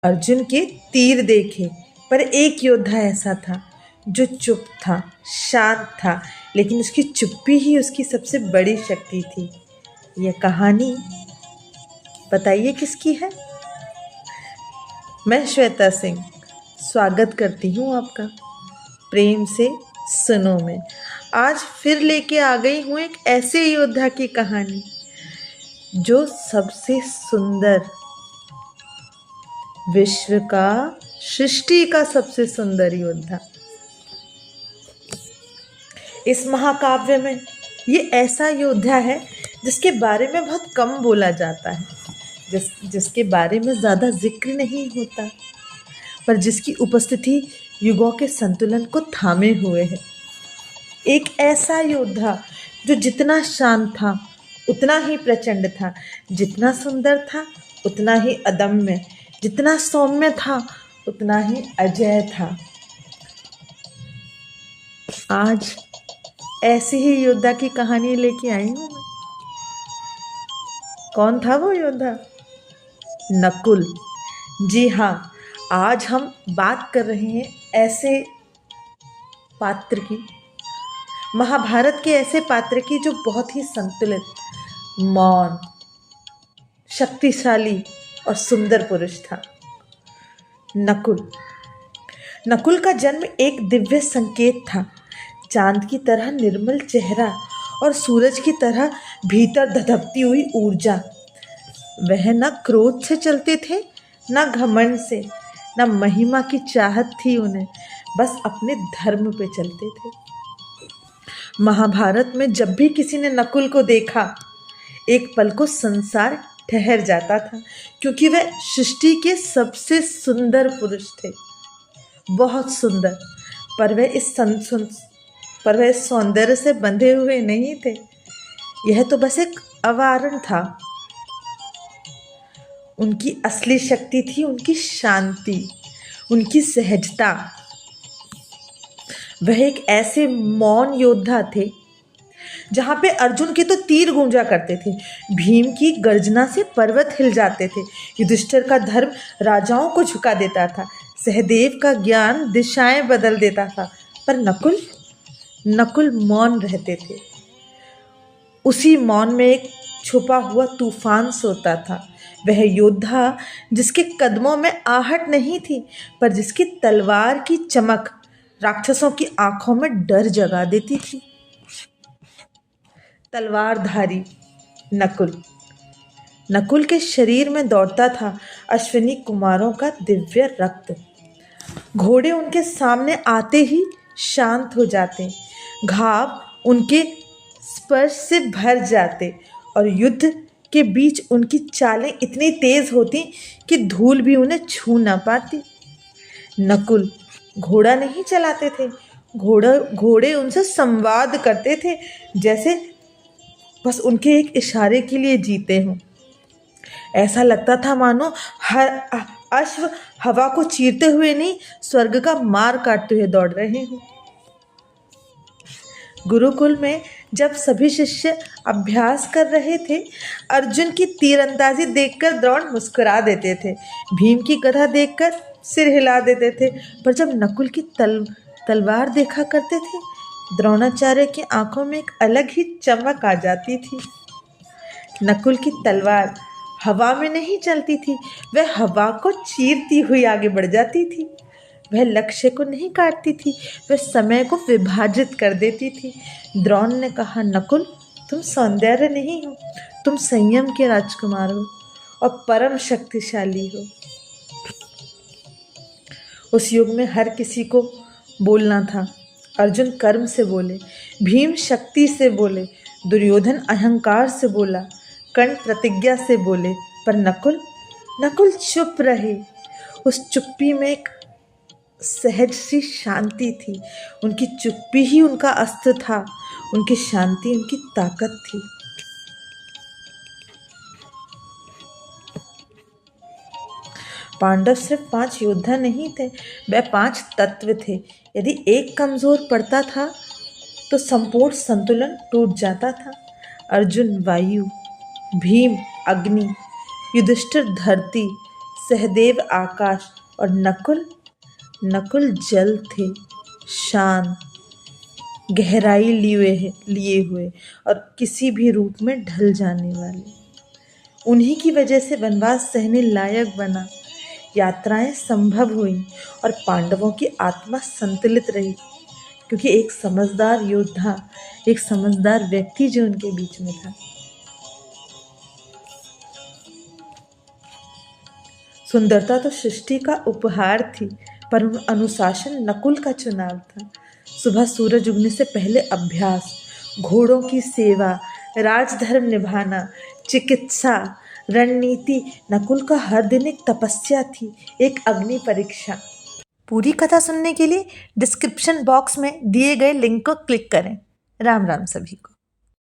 अर्जुन के तीर देखे, पर एक योद्धा ऐसा था जो चुप था, शांत था, लेकिन उसकी चुप्पी ही उसकी सबसे बड़ी शक्ति थी। यह कहानी बताइए किसकी है? मैं श्वेता सिंह स्वागत करती हूँ आपका प्रेम से सुनो में। आज फिर लेके आ गई हूँ एक ऐसे योद्धा की कहानी जो सबसे सुंदर, विश्व का, सृष्टि का सबसे सुंदर योद्धा। इस महाकाव्य में ये ऐसा योद्धा है जिसके बारे में बहुत कम बोला जाता है, जिसके बारे में ज़्यादा जिक्र नहीं होता, पर जिसकी उपस्थिति युगों के संतुलन को थामे हुए है। एक ऐसा योद्धा जो जितना शांत था उतना ही प्रचंड था, जितना सुंदर था उतना ही अदम्य, जितना सौम्य था उतना ही अजेय था। आज ऐसे ही योद्धा की कहानी लेके आई हूँ मैं। कौन था वो योद्धा? नकुल। जी हाँ, आज हम बात कर रहे हैं ऐसे पात्र की, महाभारत के ऐसे पात्र की जो बहुत ही संतुलित, मौन, शक्तिशाली और सुंदर पुरुष था। नकुल। नकुल का जन्म एक दिव्य संकेत था। चांद की तरह निर्मल चेहरा और सूरज की तरह भीतर धधकती हुई ऊर्जा। वह न क्रोध से चलते थे, न घमंड से, न महिमा की चाहत थी उन्हें, बस अपने धर्म पे चलते थे। महाभारत में जब भी किसी ने नकुल को देखा, एक पल को संसार ठहर जाता था, क्योंकि वह सृष्टि के सबसे सुंदर पुरुष थे। बहुत सुंदर, पर वह इस सौंदर्य से बंधे हुए नहीं थे। यह तो बस एक अवारण था। उनकी असली शक्ति थी उनकी शांति, उनकी सहजता। वह एक ऐसे मौन योद्धा थे जहाँ पे अर्जुन के तो तीर गूंजा करते थे, भीम की गर्जना से पर्वत हिल जाते थे, युधिष्ठिर का धर्म राजाओं को झुका देता था, सहदेव का ज्ञान दिशाएं बदल देता था, पर नकुल मौन रहते थे। उसी मौन में एक छुपा हुआ तूफान सोता था। वह योद्धा जिसके कदमों में आहट नहीं थी, पर जिसकी तलवार की चमक राक्षसों की आंखों में डर जगा देती थी। तलवारधारी नकुल के शरीर में दौड़ता था अश्विनी कुमारों का दिव्य रक्त। घोड़े उनके सामने आते ही शांत हो जाते, घाव उनके स्पर्श से भर जाते और युद्ध के बीच उनकी चालें इतनी तेज होती कि धूल भी उन्हें छू न पाती। नकुल घोड़ा नहीं चलाते थे, घोड़े उनसे संवाद करते थे, जैसे बस उनके एक इशारे के लिए जीते हों। ऐसा लगता था मानो हर अश्व हवा को चीरते हुए नहीं, स्वर्ग का मार काटते हुए दौड़ रहे हों। गुरुकुल में जब सभी शिष्य अभ्यास कर रहे थे, अर्जुन की तीरंदाजी देखकर द्रोण मुस्कुरा देते थे, भीम की गदा देखकर सिर हिला देते थे, पर जब नकुल की तलवार देखा करते थे, द्रोणाचार्य की आंखों में एक अलग ही चमक आ जाती थी। नकुल की तलवार हवा में नहीं चलती थी, वह हवा को चीरती हुई आगे बढ़ जाती थी। वह लक्ष्य को नहीं काटती थी, वह समय को विभाजित कर देती थी। द्रोण ने कहा, नकुल तुम सौंदर्य नहीं हो, तुम संयम के राजकुमार हो और परम शक्तिशाली हो। उस युग में हर किसी को बोलना था। अर्जुन कर्म से बोले, भीम शक्ति से बोले, दुर्योधन अहंकार से बोला, कर्ण प्रतिज्ञा से बोले, पर नकुल चुप रहे। उस चुप्पी में एक सहज सी शांति थी। उनकी चुप्पी ही उनका अस्त्र था, उनकी शांति उनकी ताकत थी। पांडव सिर्फ 5 योद्धा नहीं थे, वह 5 तत्व थे। यदि एक कमजोर पड़ता था तो संपूर्ण संतुलन टूट जाता था। अर्जुन वायु, भीम अग्नि, युधिष्ठिर धरती, सहदेव आकाश और नकुल जल थे, शांत, गहराई लिए हुए और किसी भी रूप में ढल जाने वाले। उन्हीं की वजह से वनवास सहने लायक बना, यात्राएं संभव हुई और पांडवों की आत्मा संतुलित रही, क्योंकि एक समझदार योद्धा, एक समझदार व्यक्ति जो उनके बीच में था। सुंदरता तो सृष्टि का उपहार थी, पर अनुशासन नकुल का चुनाव था। सुबह सूरज उगने से पहले अभ्यास, घोड़ों की सेवा, राजधर्म निभाना, चिकित्सा, रणनीति, नकुल का हर दिन एक तपस्या थी, एक अग्नि परीक्षा। पूरी कथा सुनने के लिए डिस्क्रिप्शन बॉक्स में दिए गए लिंक को क्लिक करें। राम राम सभी को।